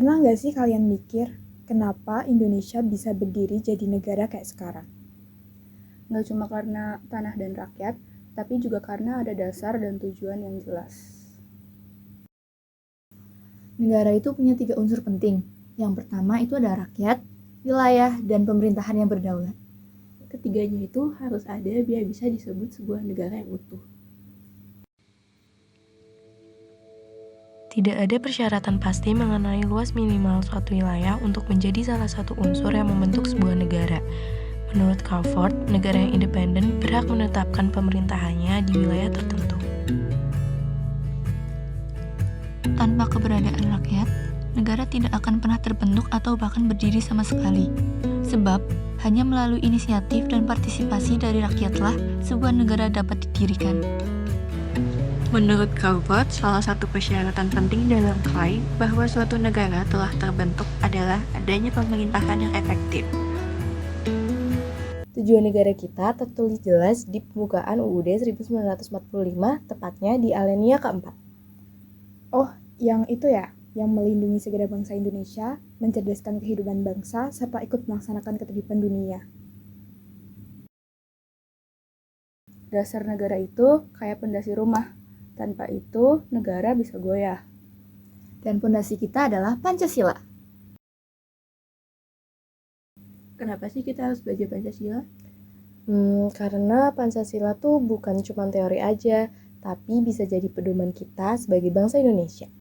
Pernah nggak sih kalian mikir, kenapa Indonesia bisa berdiri jadi negara kayak sekarang? Nggak cuma karena tanah dan rakyat, tapi juga karena ada dasar dan tujuan yang jelas. Negara itu punya 3 unsur penting. Yang pertama itu ada rakyat, wilayah, dan pemerintahan yang berdaulat. Ketiganya itu harus ada biar bisa disebut sebuah negara yang utuh. Tidak ada persyaratan pasti mengenai luas minimal suatu wilayah untuk menjadi salah satu unsur yang membentuk sebuah negara. Menurut Crawford, negara yang independen berhak menetapkan pemerintahannya di wilayah tertentu. Tanpa keberadaan rakyat, negara tidak akan pernah terbentuk atau bahkan berdiri sama sekali. Sebab, hanya melalui inisiatif dan partisipasi dari rakyatlah sebuah negara dapat didirikan. Menurut Crawford, salah satu persyaratan penting dalam klaim bahwa suatu negara telah terbentuk adalah adanya pemerintahan yang efektif. Tujuan negara kita tertulis jelas di pembukaan UUD 1945, tepatnya di alinea keempat. Oh, yang itu ya, yang melindungi segenap bangsa Indonesia, mencerdaskan kehidupan bangsa, serta ikut melaksanakan ketertiban dunia. Dasar negara itu kayak pondasi rumah. Tanpa itu, negara bisa goyah. Dan pondasi kita adalah Pancasila. Kenapa sih kita harus belajar Pancasila? Karena Pancasila tuh bukan cuma teori aja, tapi bisa jadi pedoman kita sebagai bangsa Indonesia.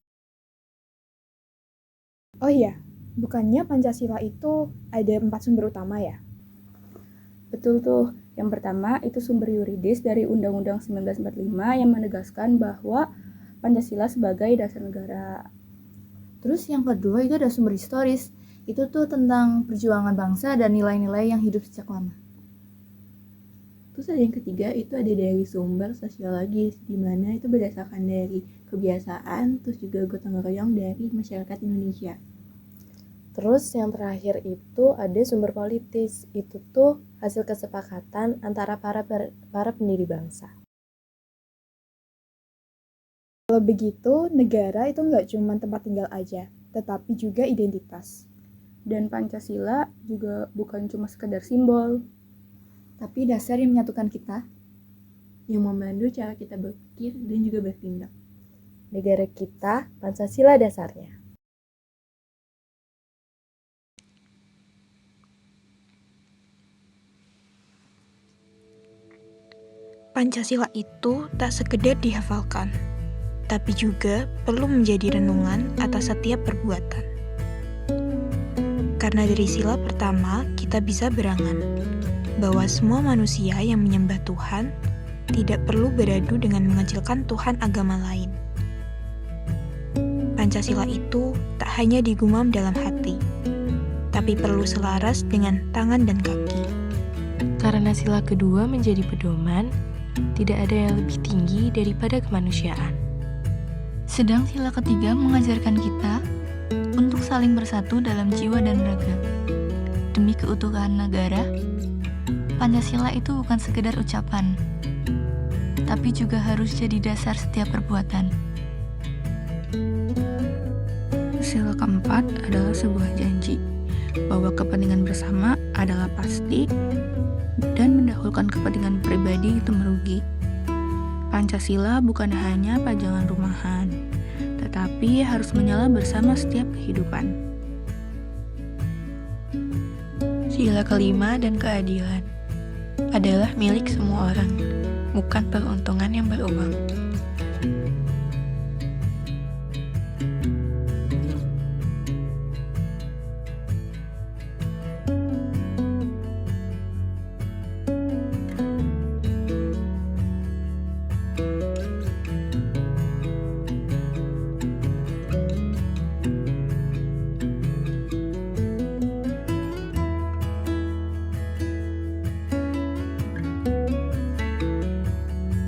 Oh iya, bukannya Pancasila itu ada 4 sumber utama ya? Betul tuh. Yang pertama itu sumber yuridis dari Undang-Undang 1945 yang menegaskan bahwa Pancasila sebagai dasar negara. Terus yang kedua itu ada sumber historis. Itu tuh tentang perjuangan bangsa dan nilai-nilai yang hidup sejak lama. Terus ada yang ketiga itu ada dari sumber sosiologis, di mana itu berdasarkan dari kebiasaan, terus juga gotong royong dari masyarakat Indonesia. Terus yang terakhir itu ada sumber politis. Itu tuh hasil kesepakatan antara para pendiri bangsa. Kalau begitu, negara itu nggak cuma tempat tinggal aja, tetapi juga identitas. Dan Pancasila juga bukan cuma sekedar simbol, Tapi dasar yang menyatukan kita, yang memandu cara kita berpikir dan juga bertindak. negara kita, Pancasila dasarnya. Pancasila itu tak sekedar dihafalkan, tapi juga perlu menjadi renungan atas setiap perbuatan. Karena dari sila pertama, kita bisa berangan bahwa semua manusia yang menyembah Tuhan tidak perlu beradu dengan mengecilkan Tuhan agama lain. Pancasila itu tak hanya digumam dalam hati, tapi perlu selaras dengan tangan dan kaki. Karena sila kedua menjadi pedoman, tidak ada yang lebih tinggi daripada kemanusiaan. Sedang sila ketiga mengajarkan kita untuk saling bersatu dalam jiwa dan raga. Demi keutuhan negara, Pancasila itu bukan sekedar ucapan, tapi juga harus jadi dasar setiap perbuatan. Sila keempat adalah sebuah janji bahwa kepentingan bersama adalah pasti dan mendahulukan kepentingan pribadi itu merugi. Pancasila bukan hanya pajangan rumahan, tetapi harus menyala bersama setiap kehidupan. Sila kelima dan keadilan adalah milik semua orang, bukan peruntungan yang beruang.